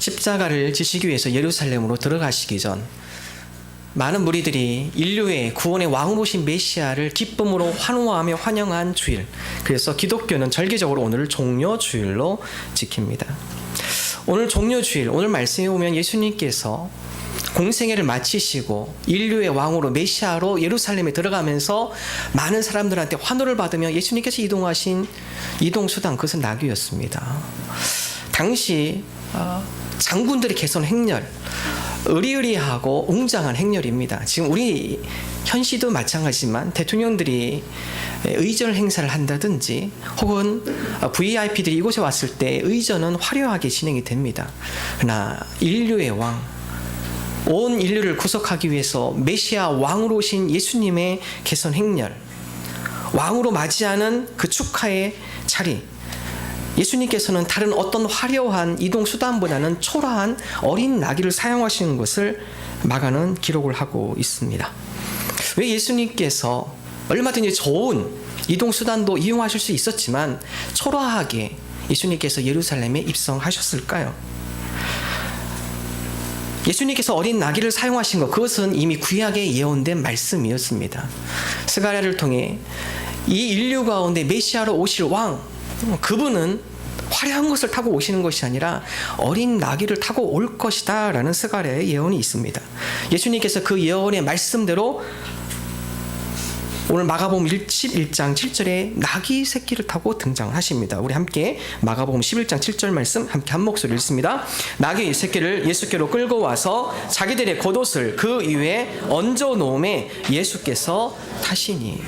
십자가를 지시기 위해서 예루살렘으로 들어가시기 전 많은 무리들이 인류의 구원의 왕으로 오신 메시아를 기쁨으로 환호하며 환영한 주일, 그래서 기독교는 절기적으로 오늘을 종려주일로 지킵니다. 오늘 종려주일, 오늘 말씀에 보면 예수님께서 공생애를 마치시고 인류의 왕으로 메시아로 예루살렘에 들어가면서 많은 사람들한테 환호를 받으며 예수님께서 이동하신 이동수단, 그것은 나귀였습니다. 당시 장군들의 개선 행렬, 의리의리하고 웅장한 행렬입니다. 지금 우리 현시도 마찬가지지만 대통령들이 의전 행사를 한다든지 혹은 VIP들이 이곳에 왔을 때 의전은 화려하게 진행이 됩니다. 그러나 인류의 왕, 온 인류를 구속하기 위해서 메시아 왕으로 오신 예수님의 개선 행렬, 왕으로 맞이하는 그 축하의 자리, 예수님께서는 다른 어떤 화려한 이동 수단보다는 초라한 어린 나귀를 사용하시는 것을 마가는 기록을 하고 있습니다. 왜 예수님께서 얼마든지 좋은 이동 수단도 이용하실 수 있었지만 초라하게 예수님께서 예루살렘에 입성하셨을까요? 예수님께서 어린 나귀를 사용하신 것, 그것은 이미 구약에 예언된 말씀이었습니다. 스가랴를 통해 이 인류 가운데 메시아로 오실 왕, 그분은 화려한 것을 타고 오시는 것이 아니라 어린 나귀를 타고 올 것이다 라는 스가랴의 예언이 있습니다. 예수님께서 그 예언의 말씀대로 오늘 마가복음 11장 7절에 나귀 새끼를 타고 등장하십니다. 우리 함께 마가복음 11장 7절 말씀 함께 한 목소리 읽습니다. 나귀 새끼를 예수께로 끌고 와서 자기들의 겉옷을 그 위에 얹어 놓음에 예수께서 타시니.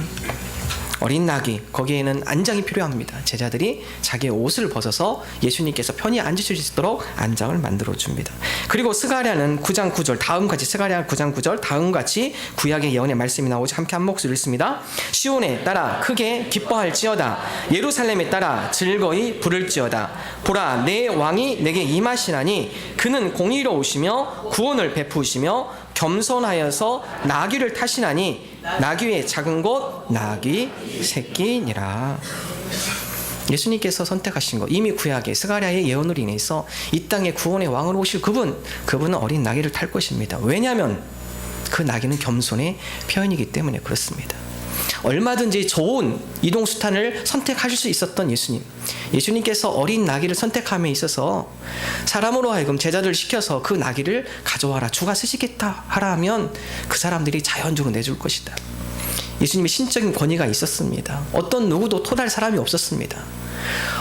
어린 나귀, 거기에는 안장이 필요합니다. 제자들이 자기의 옷을 벗어서 예수님께서 편히 앉으실 수 있도록 안장을 만들어 줍니다. 그리고 스가랴는 9장 9절 다음같이, 스가랴 9장 9절 다음같이 구약의 예언의 말씀이 나오죠. 함께 한 목소리 읽습니다. 시온에 따라 크게 기뻐할지어다, 예루살렘에 따라 즐거이 부를지어다. 보라, 내 왕이 내게 임하시나니 그는 공의로우시며 구원을 베푸시며 겸손하여서 나귀를 타시나니 나귀의 작은 것 나귀 새끼니라. 예수님께서 선택하신 것, 이미 구약의 스가랴의 예언으로 인해서 이 땅에 구원의 왕으로 오실 그분은 어린 나귀를 탈 것입니다. 왜냐하면 그 나귀는 겸손의 표현이기 때문에 그렇습니다. 얼마든지 좋은 이동수단을 선택하실 수 있었던 예수님께서 어린 나귀를 선택함에 있어서 사람으로 하여금 제자들을 시켜서 그 나귀를 가져와라, 주가 쓰시겠다 하라 하면 그 사람들이 자연적으로 내줄 것이다. 예수님의 신적인 권위가 있었습니다. 어떤 누구도 토달 사람이 없었습니다.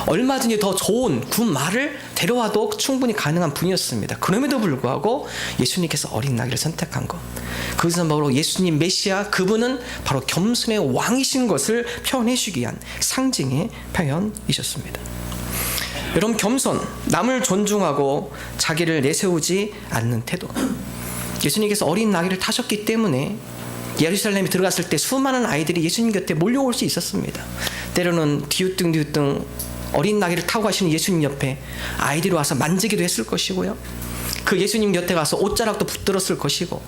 얼마든지 더 좋은 군 말을 데려와도 충분히 가능한 분이었습니다. 그럼에도 불구하고 예수님께서 어린 나귀를 선택한 것, 그것은 바로 예수님 메시아, 그분은 바로 겸손의 왕이신 것을 표현해 주기 위한 상징의 표현이셨습니다. 여러분, 겸손, 남을 존중하고 자기를 내세우지 않는 태도. 예수님께서 어린 나귀를 타셨기 때문에 예루살렘에 들어갔을 때 수많은 아이들이 예수님 곁에 몰려올 수 있었습니다. 때로는 뒤우뚱뒤우뚱 어린 나귀를 타고 가시는 예수님 옆에 아이들이 와서 만지기도 했을 것이고요. 그 예수님 곁에 가서 옷자락도 붙들었을 것이고,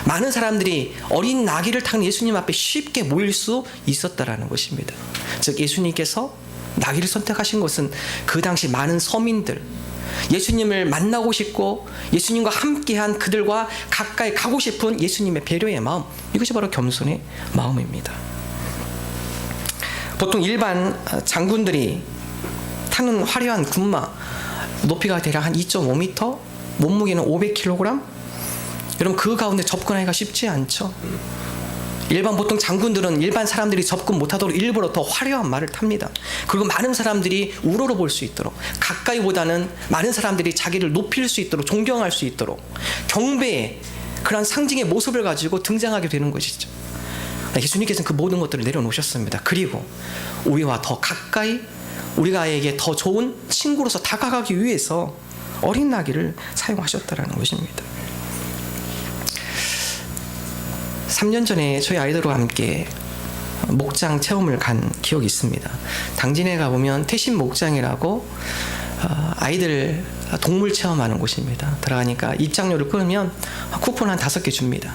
많은 사람들이 어린 나귀를 타는 예수님 앞에 쉽게 모일 수 있었다라는 것입니다. 즉 예수님께서 나귀를 선택하신 것은 그 당시 많은 서민들, 예수님을 만나고 싶고 예수님과 함께한 그들과 가까이 가고 싶은 예수님의 배려의 마음, 이것이 바로 겸손의 마음입니다. 보통 일반 장군들이 타는 화려한 군마, 높이가 대략 한 2.5m, 몸무게는 500kg. 여러분, 그 가운데 접근하기가 쉽지 않죠. 일반 보통 장군들은 일반 사람들이 접근 못하도록 일부러 더 화려한 말을 탑니다. 그리고 많은 사람들이 우러러 볼 수 있도록, 가까이보다는 많은 사람들이 자기를 높일 수 있도록, 존경할 수 있도록 경배의 그런 상징의 모습을 가지고 등장하게 되는 것이죠. 예수님께서는 그 모든 것들을 내려놓으셨습니다. 그리고 우리와 더 가까이, 우리가에게 더 좋은 친구로서 다가가기 위해서 어린 나귀를 사용하셨다라는 것입니다. 3년 전에 저희 아이들과 함께 목장 체험을 간 기억이 있습니다. 당진에 가보면 태신 목장이라고 아이들 동물 체험하는 곳입니다. 들어가니까 입장료를 끊으면 쿠폰 한 5개 줍니다.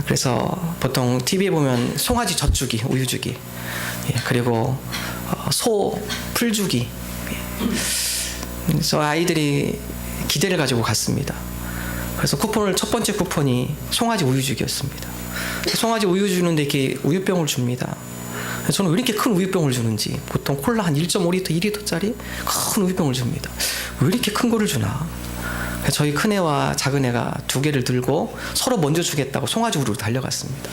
그래서 보통 TV에 보면 송아지 젖주기, 우유주기, 그리고 소 풀주기. 그래서 아이들이 기대를 가지고 갔습니다. 그래서 첫 번째 쿠폰이 송아지 우유죽이었습니다. 송아지 우유 주는데 이렇게 우유병을 줍니다. 저는 왜 이렇게 큰 우유병을 주는지, 보통 콜라 한 1.5리터, 2리터짜리 큰 우유병을 줍니다. 왜 이렇게 큰 거를 주나? 저희 큰애와 작은애가 두 개를 들고 서로 먼저 주겠다고 송아지 우유로 달려갔습니다.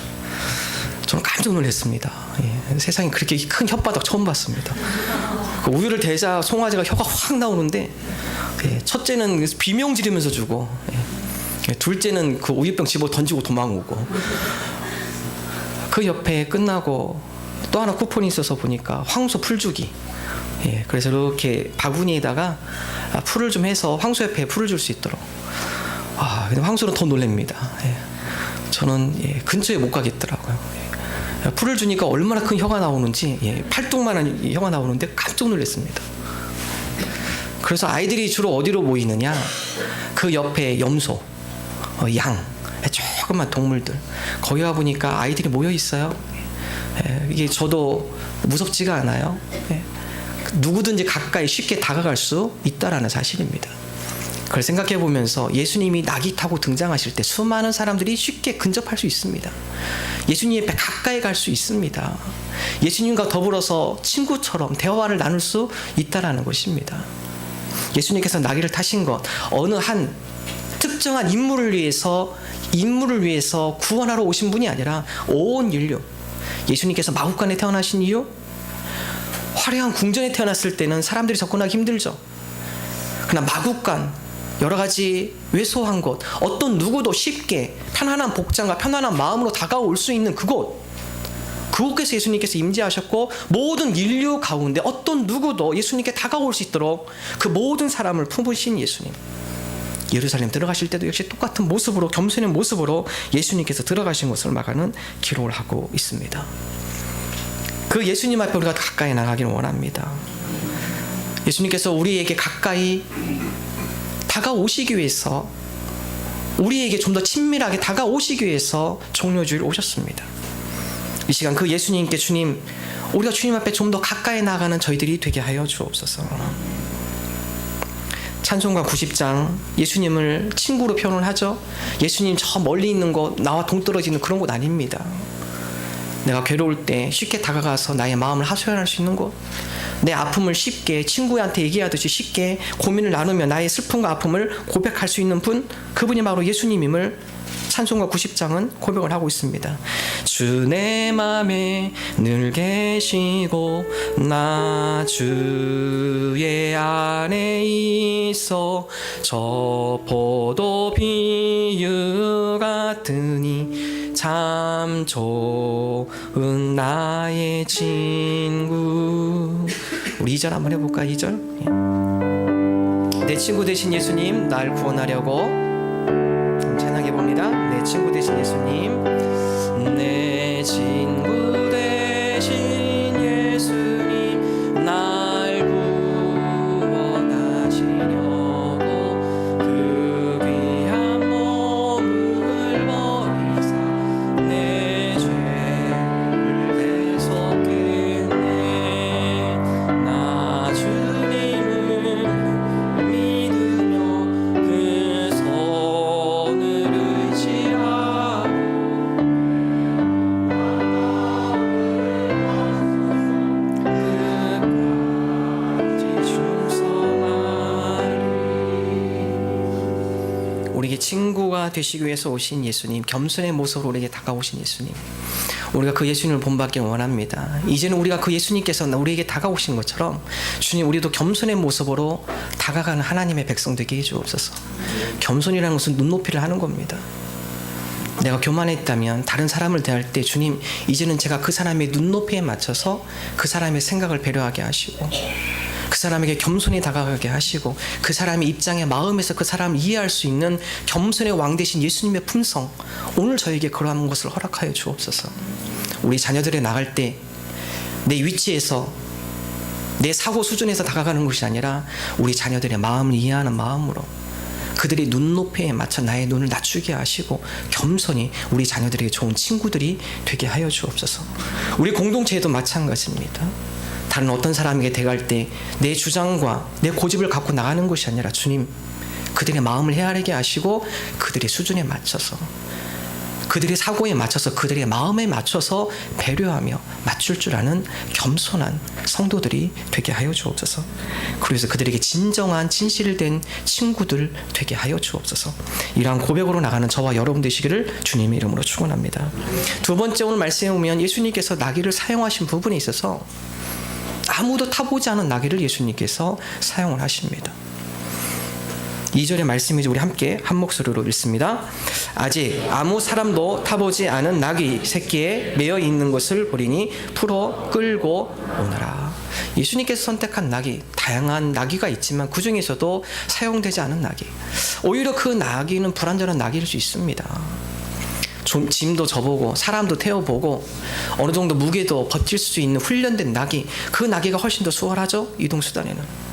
저는 깜짝 놀랐습니다. 예, 세상에 그렇게 큰 혓바닥 처음 봤습니다. 그 우유를 대자 송아지가 혀가 확 나오는데, 예, 첫째는 비명 지르면서 주고, 예, 둘째는 그 우유병 집어 던지고 도망오고. 그 옆에 끝나고 또 하나 쿠폰이 있어서 보니까 황소 풀주기. 예, 그래서 이렇게 바구니에다가 풀을 좀 해서 황소 옆에 풀을 줄 수 있도록. 근데 황소는 더 놀랍니다. 예, 저는 예, 근처에 못 가겠더라고요. 예, 풀을 주니까 얼마나 큰 혀가 나오는지, 예, 팔뚝만한 혀가 나오는데 깜짝 놀랐습니다. 그래서 아이들이 주로 어디로 모이느냐? 그 옆에 염소, 양, 조그만 동물들, 거기 가 보니까 아이들이 모여 있어요. 예, 이게 저도 무섭지가 않아요. 예, 누구든지 가까이 쉽게 다가갈 수 있다라는 사실입니다. 그걸 생각해 보면서 예수님이 낙이 타고 등장하실 때 수많은 사람들이 쉽게 근접할 수 있습니다. 예수님 옆에 가까이 갈 수 있습니다. 예수님과 더불어서 친구처럼 대화를 나눌 수 있다라는 것입니다. 예수님께서 나귀를 타신 것, 어느 한 특정한 인물을 위해서 구원하러 오신 분이 아니라 온 인류. 예수님께서 마구간에 태어나신 이유? 화려한 궁전에 태어났을 때는 사람들이 접근하기 힘들죠. 그러나 마구간, 여러 가지 왜소한 곳, 어떤 누구도 쉽게 편안한 복장과 편안한 마음으로 다가올 수 있는 그곳에서 예수님께서 임재하셨고, 모든 인류 가운데 어떤 누구도 예수님께 다가올 수 있도록 그 모든 사람을 품으신 예수님. 예루살렘 들어가실 때도 역시 똑같은 모습으로, 겸손의 모습으로 예수님께서 들어가신 것을 마가는 기록을 하고 있습니다. 그 예수님 앞에 우리가 가까이 나가기를 원합니다. 예수님께서 우리에게 가까이 다가오시기 위해서, 우리에게 좀 더 친밀하게 다가오시기 위해서 종려주일 오셨습니다. 이 시간 그 예수님께 주님, 우리가 주님 앞에 좀 더 가까이 나가는 저희들이 되게 하여 주옵소서. 찬송가 90장, 예수님을 친구로 표현을 하죠. 예수님 저 멀리 있는 곳, 나와 동떨어지는 그런 곳 아닙니다. 내가 괴로울 때 쉽게 다가가서 나의 마음을 하소연할 수 있는 곳, 내 아픔을 쉽게 친구한테 얘기하듯이 쉽게 고민을 나누며 나의 슬픔과 아픔을 고백할 수 있는 분, 그분이 바로 예수님임을 찬송가 90장은 고백을 하고 있습니다. 주 내 맘에 늘 계시고 나 주의 안에 있어 저 포도 비유 같으니 참 좋은 나의 친구. 우리 2절 한번 해볼까? 2절. 내 친구 되신 예수님, 날 구원하려고 찬양해 봅니다. 내 친구 되신 예수님, 내 친구 되신 예수님, 날 구원하시려고 그 귀한 몸을 버리사 내 죄를 대속했네. 나 주님을 믿으며 그 손을 의지하고 끝까지 충성하리. 우리에게 친구가 되시기 위해서 오신 예수님, 겸손의 모습으로 우리에게 다가오신 예수님, 우리가 그 예수님을 본받기 원합니다. 이제는 우리가 그 예수님께서 우리에게 다가오신 것처럼 주님, 우리도 겸손의 모습으로 다가가는 하나님의 백성 되게 해주옵소서. 겸손이라는 것은 눈높이를 하는 겁니다. 내가 교만했다면 다른 사람을 대할 때 주님, 이제는 제가 그 사람의 눈높이에 맞춰서 그 사람의 생각을 배려하게 하시고 그 사람에게 겸손히 다가가게 하시고 그 사람의 입장에 마음에서 그 사람을 이해할 수 있는 겸손의 왕 되신 예수님의 품성, 오늘 저에게 그러한 것을 허락하여 주옵소서. 우리 자녀들에 나갈 때 내 위치에서, 내 사고 수준에서 다가가는 것이 아니라 우리 자녀들의 마음을 이해하는 마음으로 그들의 눈높이에 맞춰 나의 눈을 낮추게 하시고 겸손히 우리 자녀들에게 좋은 친구들이 되게 하여 주옵소서. 우리 공동체에도 마찬가지입니다. 다른 어떤 사람에게 대갈 때 내 주장과 내 고집을 갖고 나가는 것이 아니라 주님, 그들의 마음을 헤아리게 하시고 그들의 수준에 맞춰서, 그들의 사고에 맞춰서, 그들의 마음에 맞춰서 배려하며 맞출 줄 아는 겸손한 성도들이 되게 하여 주옵소서. 그래서 그들에게 진정한 진실된 친구들 되게 하여 주옵소서. 이러한 고백으로 나가는 저와 여러분 되시기를 주님의 이름으로 축원합니다. 두 번째, 오늘 말씀에 보면 예수님께서 나귀를 사용하신 부분에 있어서 아무도 타보지 않은 나귀를 예수님께서 사용을 하십니다. 2절의 말씀이죠. 우리 함께 한 목소리로 읽습니다. 아직 아무 사람도 타보지 않은 나귀 새끼에 매여 있는 것을 보리니 풀어 끌고 오너라. 예수님께서 선택한 나귀, 다양한 나귀가 있지만 그 중에서도 사용되지 않은 나귀, 오히려 그 나귀는 불완전한 나귀일 수 있습니다. 짐도 져보고 사람도 태워보고 어느 정도 무게도 버틸 수 있는 훈련된 나귀, 그 나귀가 훨씬 더 수월하죠. 이동수단에는.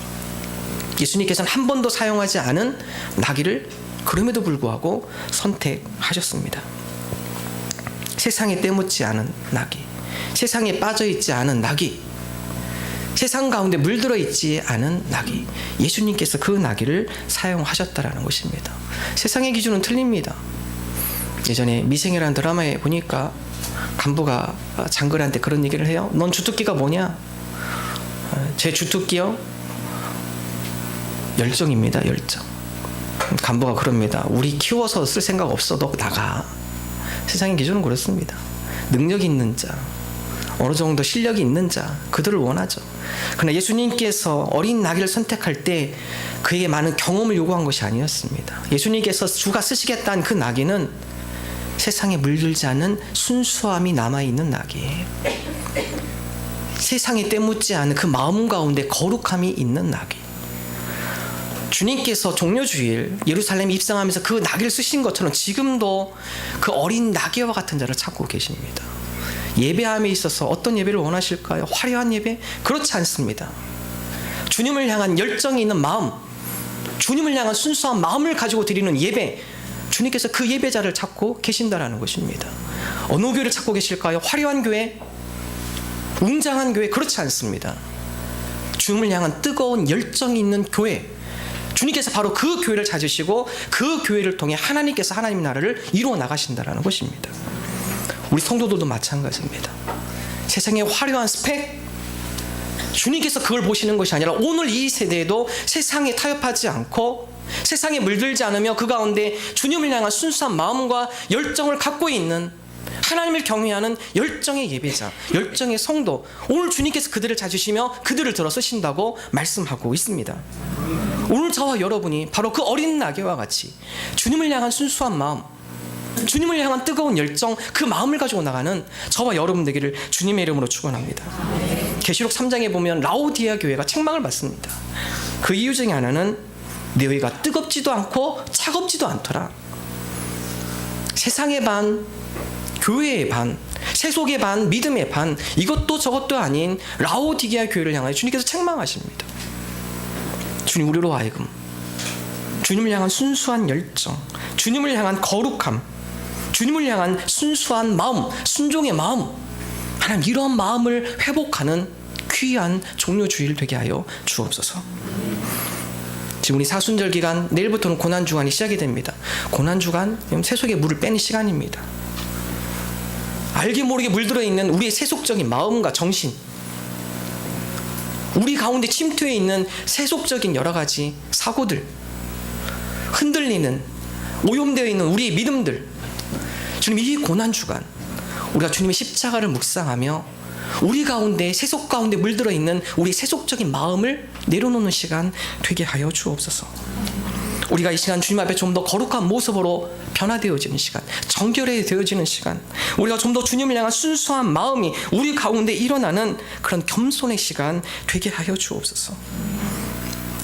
예수님께서는 한 번도 사용하지 않은 나귀를 그럼에도 불구하고 선택하셨습니다. 세상에 때묻지 않은 나귀, 세상에 빠져있지 않은 나귀, 세상 가운데 물들어 있지 않은 나귀, 예수님께서 그 나귀를 사용하셨다라는 것입니다. 세상의 기준은 틀립니다. 예전에 미생이라는 드라마에 보니까 간부가 장글한테 그런 얘기를 해요. 넌 주특기가 뭐냐? 제 주특기요? 열정입니다. 열정. 간부가 그럽니다. 우리 키워서 쓸 생각 없어. 너 나가. 세상의 기준은 그렇습니다. 능력이 있는 자, 어느 정도 실력이 있는 자, 그들을 원하죠. 그러나 예수님께서 어린 나귀를 선택할 때 그에게 많은 경험을 요구한 것이 아니었습니다. 예수님께서 주가 쓰시겠다는 그 나귀는 세상에 물들지 않은 순수함이 남아있는 나귀예요. 세상에 때묻지 않은 그 마음 가운데 거룩함이 있는 나귀. 주님께서 종려주일 예루살렘에 입성하면서 그 나귀를 쓰신 것처럼 지금도 그 어린 나귀와 같은 자를 찾고 계십니다. 예배함에 있어서 어떤 예배를 원하실까요? 화려한 예배? 그렇지 않습니다. 주님을 향한 열정이 있는 마음, 주님을 향한 순수한 마음을 가지고 드리는 예배, 주님께서 그 예배자를 찾고 계신다라는 것입니다. 어느 교회를 찾고 계실까요? 화려한 교회? 웅장한 교회? 그렇지 않습니다. 주님을 향한 뜨거운 열정이 있는 교회, 주님께서 바로 그 교회를 찾으시고 그 교회를 통해 하나님께서 하나님의 나라를 이루어 나가신다라는 것입니다. 우리 성도들도 마찬가지입니다. 세상의 화려한 스펙, 주님께서 그걸 보시는 것이 아니라 오늘 이 세대에도 세상에 타협하지 않고 세상에 물들지 않으며 그 가운데 주님을 향한 순수한 마음과 열정을 갖고 있는 하나님을 경외하는 열정의 예배자, 열정의 성도, 오늘 주님께서 그들을 찾으시며 그들을 들어 쓰신다고 말씀하고 있습니다. 오늘 저와 여러분이 바로 그 어린 나귀와 같이 주님을 향한 순수한 마음, 주님을 향한 뜨거운 열정, 그 마음을 가지고 나가는 저와 여러분 되기를 주님의 이름으로 축원합니다. 계시록 3장에 보면 라오디아 교회가 책망을 받습니다. 그 이유 중에 하나는 너희가 뜨겁지도 않고 차갑지도 않더라. 세상의 반, 교회의 반, 세속의 반, 믿음의 반, 이것도 저것도 아닌 라오디게아 교회를 향하여 주님께서 책망하십니다. 주님, 우리로 하여금 주님을 향한 순수한 열정, 주님을 향한 거룩함, 주님을 향한 순수한 마음, 순종의 마음, 하나님 이런 마음을 회복하는 귀한 종료주일 되게 하여 주옵소서. 지금 우리 사순절 기간, 내일부터는 고난주간이 시작이 됩니다. 고난주간, 세속의 물을 빼는 시간입니다. 알게 모르게 물들어 있는 우리의 세속적인 마음과 정신, 우리 가운데 침투해 있는 세속적인 여러 가지 사고들, 흔들리는, 오염되어 있는 우리의 믿음들, 주님 이 고난주간 우리가 주님의 십자가를 묵상하며 우리 가운데, 세속 가운데 물들어 있는 우리 세속적인 마음을 내려놓는 시간 되게 하여 주옵소서. 우리가 이 시간 주님 앞에 좀 더 거룩한 모습으로 변화되어지는 시간, 정결해되어지는 시간, 우리가 좀 더 주님을 향한 순수한 마음이 우리 가운데 일어나는 그런 겸손의 시간 되게 하여 주옵소서.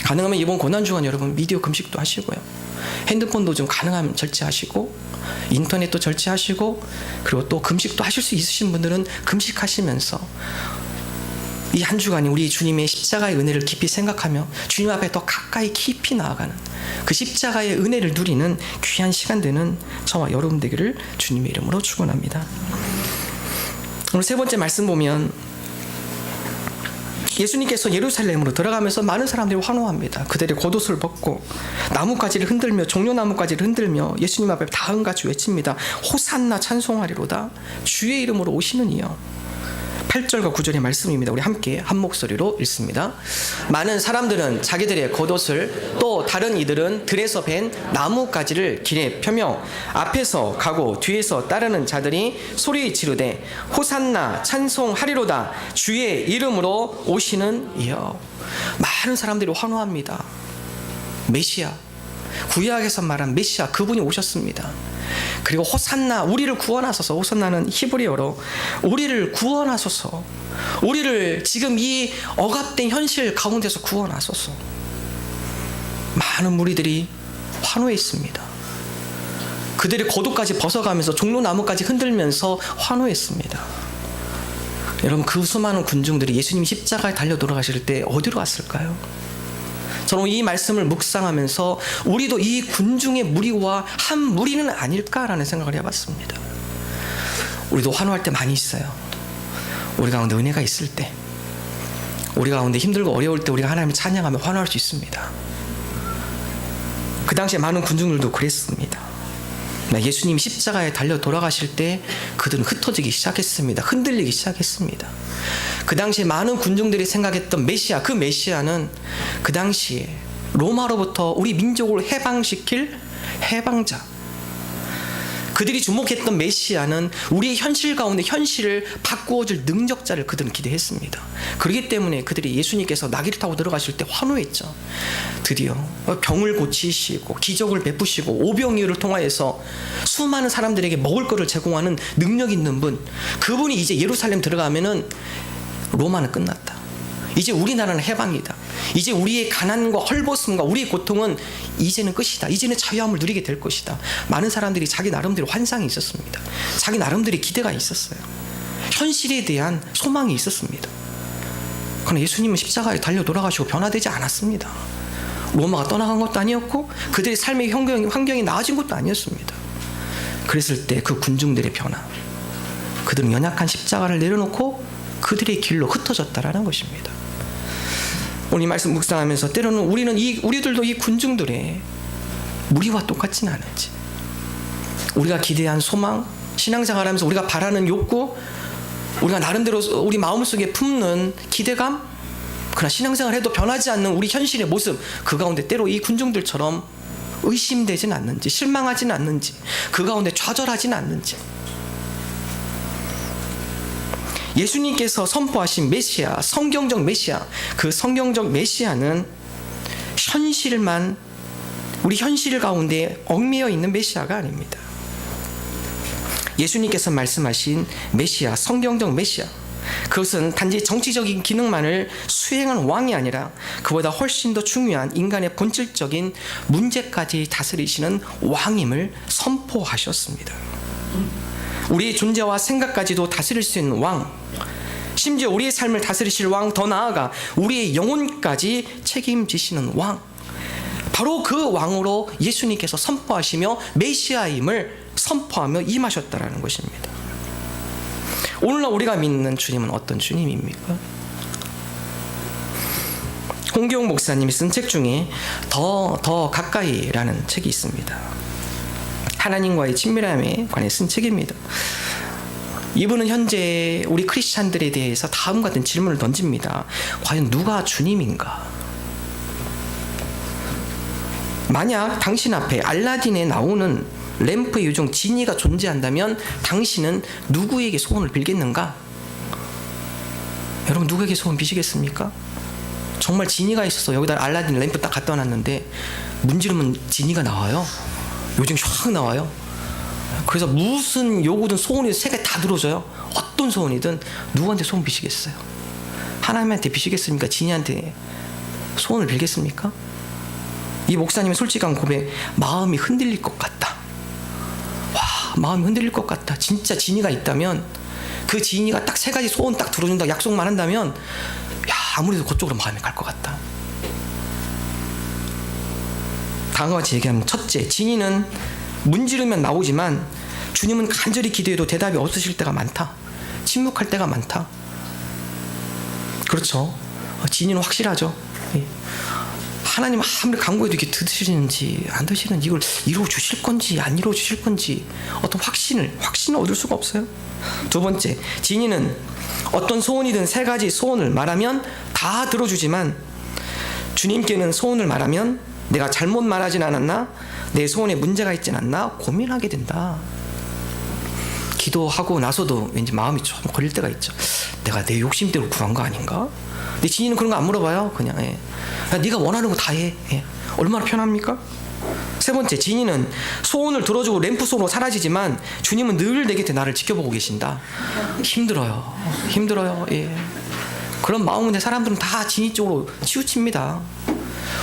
가능하면 이번 고난주간 여러분 미디어 금식도 하시고요, 핸드폰도 좀 가능하면 절제하시고, 인터넷도 절제하시고, 그리고 또 금식도 하실 수 있으신 분들은 금식하시면서 이 한 주간이 우리 주님의 십자가의 은혜를 깊이 생각하며 주님 앞에 더 가까이 깊이 나아가는 그 십자가의 은혜를 누리는 귀한 시간 되는 저와 여러분 되기를 주님의 이름으로 축원합니다. 오늘 세 번째 말씀 보면 예수님께서 예루살렘으로 들어가면서 많은 사람들이 환호합니다. 그들이 겉옷을 벗고 나뭇가지를 흔들며 종려나뭇가지를 흔들며 예수님 앞에 다음같이 외칩니다. 호산나 찬송하리로다. 주의 이름으로 오시는 이여. 8절과 9절의 말씀입니다. 우리 함께 한 목소리로 읽습니다. 많은 사람들은 자기들의 겉옷을 또 다른 이들은 들에서 벤 나뭇가지를 길에 펴며 앞에서 가고 뒤에서 따르는 자들이 소리 지르되 호산나 찬송하리로다. 주의 이름으로 오시는 이여. 많은 사람들이 환호합니다. 메시아, 구약에서 말한 메시아, 그분이 오셨습니다. 그리고 호산나, 우리를 구원하소서. 호산나는 히브리어로 우리를 구원하소서, 우리를 지금 이 억압된 현실 가운데서 구원하소서. 많은 무리들이 환호했습니다. 그들이 겉옷까지 벗어가면서 종로나무까지 흔들면서 환호했습니다. 여러분, 그 수많은 군중들이 예수님 십자가에 달려 돌아가실 때 어디로 갔을까요? 저는 이 말씀을 묵상하면서 우리도 이 군중의 무리와 한 무리는 아닐까라는 생각을 해봤습니다. 우리도 환호할 때 많이 있어요. 우리 가운데 은혜가 있을 때, 우리 가운데 힘들고 어려울 때 우리가 하나님을 찬양하며 환호할 수 있습니다. 그 당시에 많은 군중들도 그랬습니다. 예수님 십자가에 달려 돌아가실 때 그들은 흩어지기 시작했습니다. 흔들리기 시작했습니다. 그 당시에 많은 군중들이 생각했던 메시아, 그 메시아는 그 당시에 로마로부터 우리 민족을 해방시킬 해방자, 그들이 주목했던 메시아는 우리의 현실 가운데 현실을 바꾸어줄 능력자를 그들은 기대했습니다. 그렇기 때문에 그들이 예수님께서 나귀를 타고 들어가실 때 환호했죠. 드디어 병을 고치시고 기적을 베푸시고 오병이어를 통하여서 수많은 사람들에게 먹을 것을 제공하는 능력 있는 분, 그분이 이제 예루살렘 들어가면은 로마는 끝났다. 이제 우리나라는 해방이다. 이제 우리의 가난과 헐벗음과 우리의 고통은 이제는 끝이다. 이제는 자유함을 누리게 될 것이다. 많은 사람들이 자기 나름대로 환상이 있었습니다. 자기 나름대로 기대가 있었어요. 현실에 대한 소망이 있었습니다. 그러나 예수님은 십자가에 달려 돌아가시고 변화되지 않았습니다. 로마가 떠나간 것도 아니었고 그들의 삶의 환경이 나아진 것도 아니었습니다. 그랬을 때 그 군중들의 변화, 그들은 연약한 십자가를 내려놓고 그들의 길로 흩어졌다라는 것입니다. 오늘 이 말씀 묵상하면서 때로는 우리들도 이 군중들의 무리와 똑같지는 않은지, 우리가 기대한 소망, 신앙생활하면서 우리가 바라는 욕구, 우리가 나름대로 우리 마음속에 품는 기대감, 그러나 신앙생활해도 변하지 않는 우리 현실의 모습, 그 가운데 때로 이 군중들처럼 의심되진 않는지, 실망하지는 않는지, 그 가운데 좌절하지는 않는지. 예수님께서 선포하신 메시아, 성경적 메시아, 그 성경적 메시아는 현실만, 우리 현실 가운데 얽매여 있는 메시아가 아닙니다. 예수님께서 말씀하신 메시아, 성경적 메시아, 그것은 단지 정치적인 기능만을 수행한 왕이 아니라 그보다 훨씬 더 중요한 인간의 본질적인 문제까지 다스리시는 왕임을 선포하셨습니다. 우리의 존재와 생각까지도 다스릴 수 있는 왕, 심지어 우리의 삶을 다스리실 왕, 더 나아가 우리의 영혼까지 책임지시는 왕, 바로 그 왕으로 예수님께서 선포하시며 메시아임을 선포하며 임하셨다라는 것입니다. 오늘날 우리가 믿는 주님은 어떤 주님입니까? 홍기용 목사님이 쓴 책 중에 더 가까이라는 책이 있습니다. 하나님과의 친밀함에 관해 쓴 책입니다. 이분은 현재 우리 크리스찬들에 대해서 다음과 같은 질문을 던집니다. 과연 누가 주님인가? 만약 당신 앞에 알라딘에 나오는 램프의 요정 지니가 존재한다면 당신은 누구에게 소원을 빌겠는가? 여러분, 누구에게 소원 비시겠습니까? 정말 지니가 있어서 여기다 알라딘 램프 딱 갖다 놨는데 문지르면 지니가 나와요. 요즘 확 나와요. 그래서 무슨 요구든 소원이든 세 개 다 들어줘요. 어떤 소원이든. 누구한테 소원 비시겠어요? 하나님한테 비시겠습니까? 지니한테 소원을 빌겠습니까? 이 목사님의 솔직한 고백, 마음이 흔들릴 것 같다. 와, 마음이 흔들릴 것 같다. 진짜 지니가 있다면, 그 지니가 딱 세 가지 소원 딱 들어준다고 약속만 한다면, 야, 아무래도 그쪽으로 마음이 갈 것 같다. 다음과 같이 얘기하면, 첫째, 지니는 문지르면 나오지만 주님은 간절히 기도해도 대답이 없으실 때가 많다. 침묵할 때가 많다. 그렇죠. 진리는 확실하죠. 예. 하나님 아무리 간구해도 이게 드시는지 안 드시는지, 이걸 이루어 주실 건지 안 이루어 주실 건지 어떤 확신을 얻을 수가 없어요. 두 번째, 진리는 어떤 소원이든 세 가지 소원을 말하면 다 들어주지만 주님께는 소원을 말하면 내가 잘못 말하진 않았나, 내 소원에 문제가 있진 않나 고민하게 된다. 기도하고 나서도 왠지 마음이 좀 걸릴 때가 있죠. 내가 내 욕심대로 구한 거 아닌가? 근데 진이는 그런 거 안 물어봐요. 그냥 야, 네가 원하는 거 다 해. 얼마나 편합니까? 세 번째, 진이는 소원을 들어주고 램프속으로 사라지지만 주님은 늘 내 곁에 나를 지켜보고 계신다. 힘들어요. 예. 그런 마음인데 사람들은 다 진이 쪽으로 치우칩니다.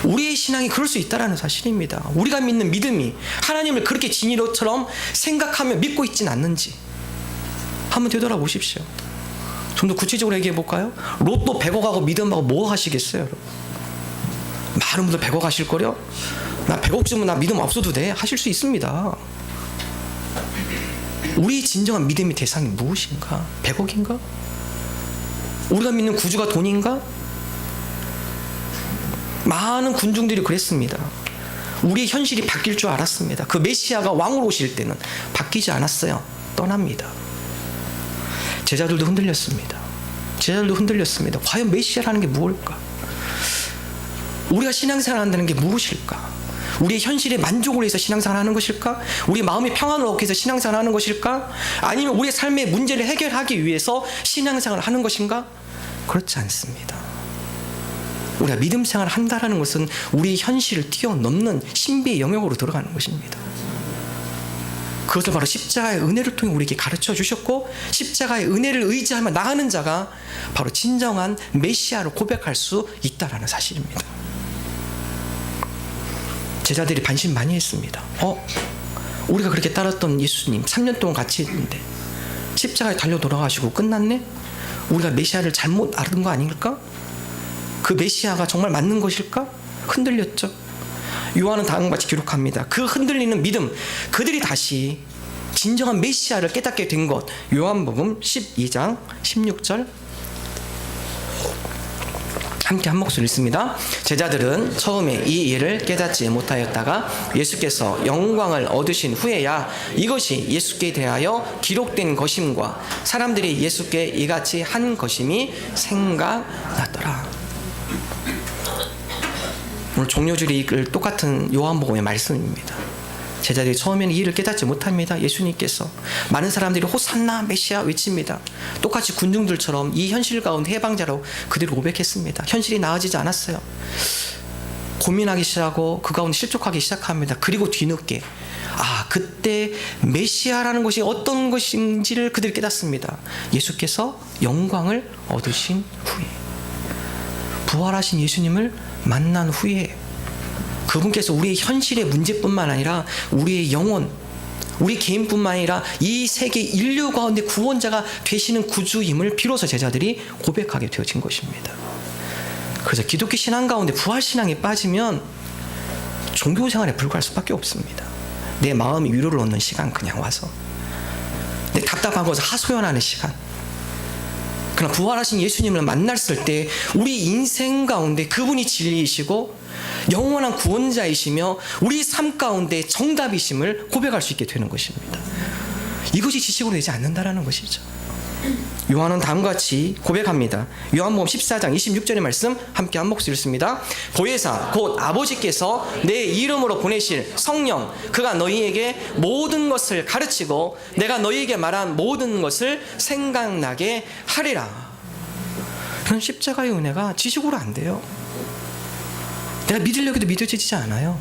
우리의 신앙이 그럴 수 있다는 사실입니다. 우리가 믿는 믿음이 하나님을 그렇게 진이로처럼 생각하며 믿고 있진 않는지 한번 되돌아보십시오. 좀 더 구체적으로 얘기해 볼까요? 로또 100억하고 믿음하고 뭐 하시겠어요? 많은 분들 100억 하실 거려? 나 100억 주면 나 믿음 없어도 돼? 하실 수 있습니다. 우리 진정한 믿음의 대상이 무엇인가? 100억인가? 우리가 믿는 구주가 돈인가? 많은 군중들이 그랬습니다. 우리의 현실이 바뀔 줄 알았습니다. 그 메시아가 왕으로 오실 때는 바뀌지 않았어요. 떠납니다. 제자들도 흔들렸습니다. 과연 메시아라는 게 무엇일까? 우리가 신앙생활 한다는 게 무엇일까? 우리의 현실에 만족을 위해서 신앙생활 하는 것일까? 우리 마음의 평안을 얻기 위해서 신앙생활 하는 것일까? 아니면 우리의 삶의 문제를 해결하기 위해서 신앙생활을 하는 것인가? 그렇지 않습니다. 우리가 믿음 생활을 한다는 것은 우리 현실을 뛰어넘는 신비의 영역으로 들어가는 것입니다. 그것을 바로 십자가의 은혜를 통해 우리에게 가르쳐 주셨고, 십자가의 은혜를 의지하며 나가는 자가 바로 진정한 메시아를 고백할 수 있다는 사실입니다. 제자들이 반신 많이 했습니다. 우리가 그렇게 따랐던 예수님 3년 동안 같이 했는데 십자가에 달려 돌아가시고 끝났네? 우리가 메시아를 잘못 알은 거 아닐까? 그 메시아가 정말 맞는 것일까? 흔들렸죠. 요한은 다음과 같이 기록합니다. 그 흔들리는 믿음, 그들이 다시 진정한 메시아를 깨닫게 된 것. 요한복음 12장 16절 함께 한 목소리 읽습니다. 제자들은 처음에 이 일을 깨닫지 못하였다가 예수께서 영광을 얻으신 후에야 이것이 예수께 대하여 기록된 것임과 사람들이 예수께 이같이 한 것임이 생각났더라. 오늘 종료줄이 읽을 똑같은 요한복음의 말씀입니다. 제자들이 처음에는 이 일을 깨닫지 못합니다. 예수님께서 많은 사람들이 호산나 메시아 외칩니다. 똑같이 군중들처럼 이 현실 가운데 해방자로 그들을 고백했습니다. 현실이 나아지지 않았어요. 고민하기 시작하고 그 가운데 실족하기 시작합니다. 그리고 뒤늦게 그때 메시아라는 것이 어떤 것인지를 그들이 깨닫습니다. 예수께서 영광을 얻으신 후에, 부활하신 예수님을 만난 후에 그분께서 우리의 현실의 문제뿐만 아니라 우리의 영혼, 우리 개인뿐만 아니라 이 세계 인류 가운데 구원자가 되시는 구주임을 비로소 제자들이 고백하게 되어진 것입니다. 그래서 기독교 신앙 가운데 부활신앙에 빠지면 종교생활에 불과할 수밖에 없습니다. 내 마음이 위로를 얻는 시간, 그냥 와서 내 답답한 것을 하소연하는 시간. 그러나 부활하신 예수님을 만났을 때 우리 인생 가운데 그분이 진리이시고 영원한 구원자이시며 우리 삶 가운데 정답이심을 고백할 수 있게 되는 것입니다. 이것이 지식으로 되지 않는다라는 것이죠. 요한은 다음과 같이 고백합니다. 요한복음 14장 26절의 말씀 함께 한 목소리 읽습니다. 보혜사 곧 아버지께서 내 이름으로 보내실 성령, 그가 너희에게 모든 것을 가르치고 내가 너희에게 말한 모든 것을 생각나게 하리라. 그런 십자가의 은혜가 지식으로 안 돼요. 내가 믿으려고 해도 믿어지지 않아요.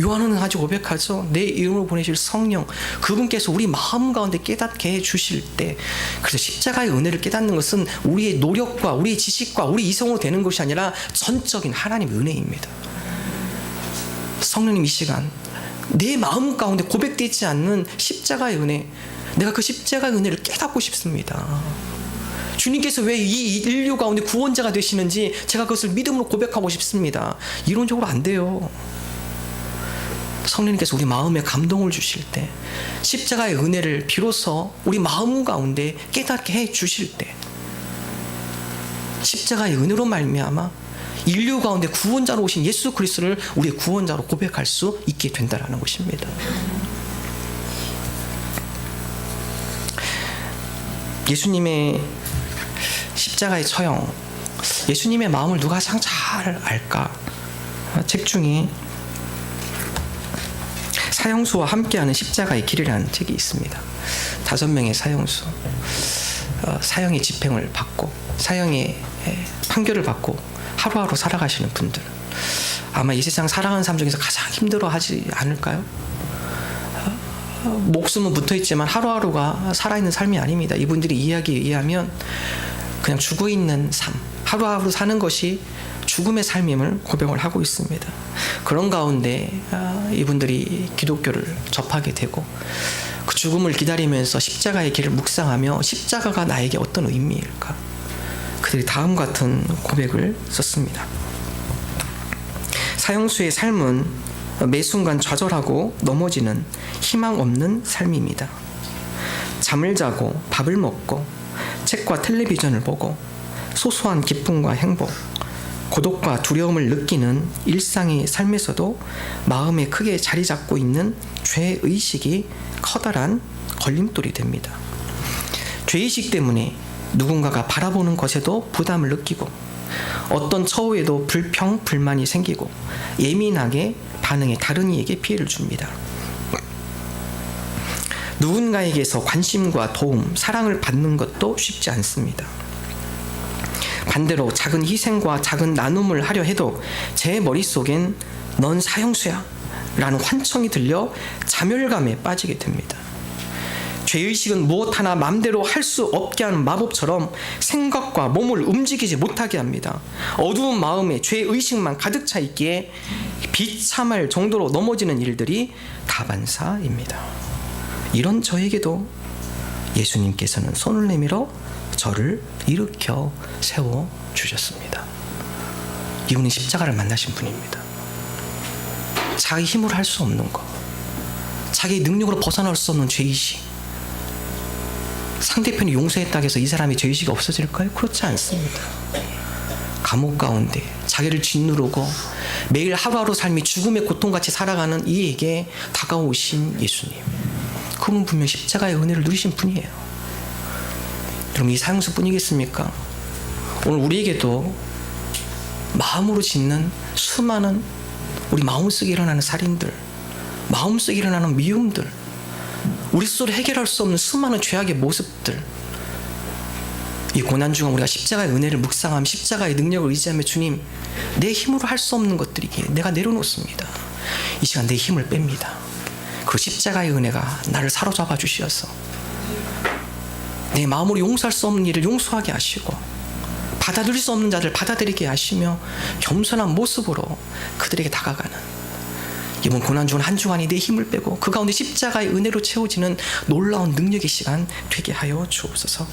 요한은 아주 고백하죠. 내 이름으로 보내실 성령, 그분께서 우리 마음 가운데 깨닫게 해주실 때, 그래서 십자가의 은혜를 깨닫는 것은 우리의 노력과 우리의 지식과 우리 이성으로 되는 것이 아니라 전적인 하나님의 은혜입니다. 성령님, 이 시간 내 마음 가운데 고백되지 않는 십자가의 은혜, 내가 그 십자가의 은혜를 깨닫고 싶습니다. 주님께서 왜 이 인류 가운데 구원자가 되시는지 제가 그것을 믿음으로 고백하고 싶습니다. 이론적으로 안 돼요. 성령님께서 우리 마음에 감동을 주실 때, 십자가의 은혜를 비로소 우리 마음 가운데 깨닫게 해 주실 때, 십자가의 은혜로 말미암아 인류 가운데 구원자로 오신 예수 그리스도를 우리의 구원자로 고백할 수 있게 된다라는 것입니다. 예수님의 십자가의 처형, 예수님의 마음을 누가 가장 잘 알까? 책 중에 사형수와 함께하는 십자가의 길이라는 책이 있습니다. 5명의 사형수, 사형의 집행을 받고 사형의 판결을 받고 하루하루 살아가시는 분들, 아마 이 세상 살아가는 삶 중에서 가장 힘들어하지 않을까요? 목숨은 붙어있지만 하루하루가 살아있는 삶이 아닙니다. 이분들이 이야기에 의하면 그냥 죽어있는 삶, 하루하루 사는 것이 죽음의 삶임을 고백을 하고 있습니다. 그런 가운데 이분들이 기독교를 접하게 되고 그 죽음을 기다리면서 십자가의 길을 묵상하며 십자가가 나에게 어떤 의미일까? 그들이 다음 같은 고백을 썼습니다. 사형수의 삶은 매 순간 좌절하고 넘어지는 희망 없는 삶입니다. 잠을 자고 밥을 먹고 책과 텔레비전을 보고 소소한 기쁨과 행복, 고독과 두려움을 느끼는 일상의 삶에서도 마음에 크게 자리 잡고 있는 죄의식이 커다란 걸림돌이 됩니다. 죄의식 때문에 누군가가 바라보는 것에도 부담을 느끼고 어떤 처우에도 불평, 불만이 생기고 예민하게 반응해 다른 이에게 피해를 줍니다. 누군가에게서 관심과 도움, 사랑을 받는 것도 쉽지 않습니다. 반대로 작은 희생과 작은 나눔을 하려 해도 제 머릿속엔 넌 사형수야 라는 환청이 들려 자멸감에 빠지게 됩니다. 죄의식은 무엇 하나 마음대로 할 수 없게 하는 마법처럼 생각과 몸을 움직이지 못하게 합니다. 어두운 마음에 죄의식만 가득 차 있기에 비참할 정도로 넘어지는 일들이 다반사입니다. 이런 저에게도 예수님께서는 손을 내밀어 저를 일으켜 세워주셨습니다. 이분은 십자가를 만나신 분입니다. 자기 힘으로 할 수 없는 것, 자기 능력으로 벗어날 수 없는 죄의식, 상대편이 용서했다고 해서 이 사람의 죄의식이 없어질까요? 그렇지 않습니다. 감옥 가운데 자기를 짓누르고 매일 하루하루 삶이 죽음의 고통같이 살아가는 이에게 다가오신 예수님, 그분 분명 십자가의 은혜를 누리신 분이에요. 그럼 이 사형수 뿐이겠습니까? 오늘 우리에게도 마음으로 짓는 수많은 우리 마음속에 일어나는 살인들, 마음속에 일어나는 미움들, 우리 스스로 해결할 수 없는 수많은 죄악의 모습들, 이 고난 중에 우리가 십자가의 은혜를 묵상하며 십자가의 능력을 의지하며 주님, 내 힘으로 할 수 없는 것들이기에 내가 내려놓습니다. 이 시간 내 힘을 뺍니다. 그 십자가의 은혜가 나를 사로잡아 주시어서 내 마음으로 용서할 수 없는 일을 용서하게 하시고 받아들일 수 없는 자들 받아들이게 하시며 겸손한 모습으로 그들에게 다가가는 이번 고난 중은 한 주간이 내 힘을 빼고 그 가운데 십자가의 은혜로 채워지는 놀라운 능력의 시간 되게 하여 주옵소서.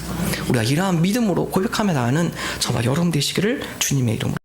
우리가 이러한 믿음으로 고백하며 나가는 저와 여러분 되시기를 주님의 이름으로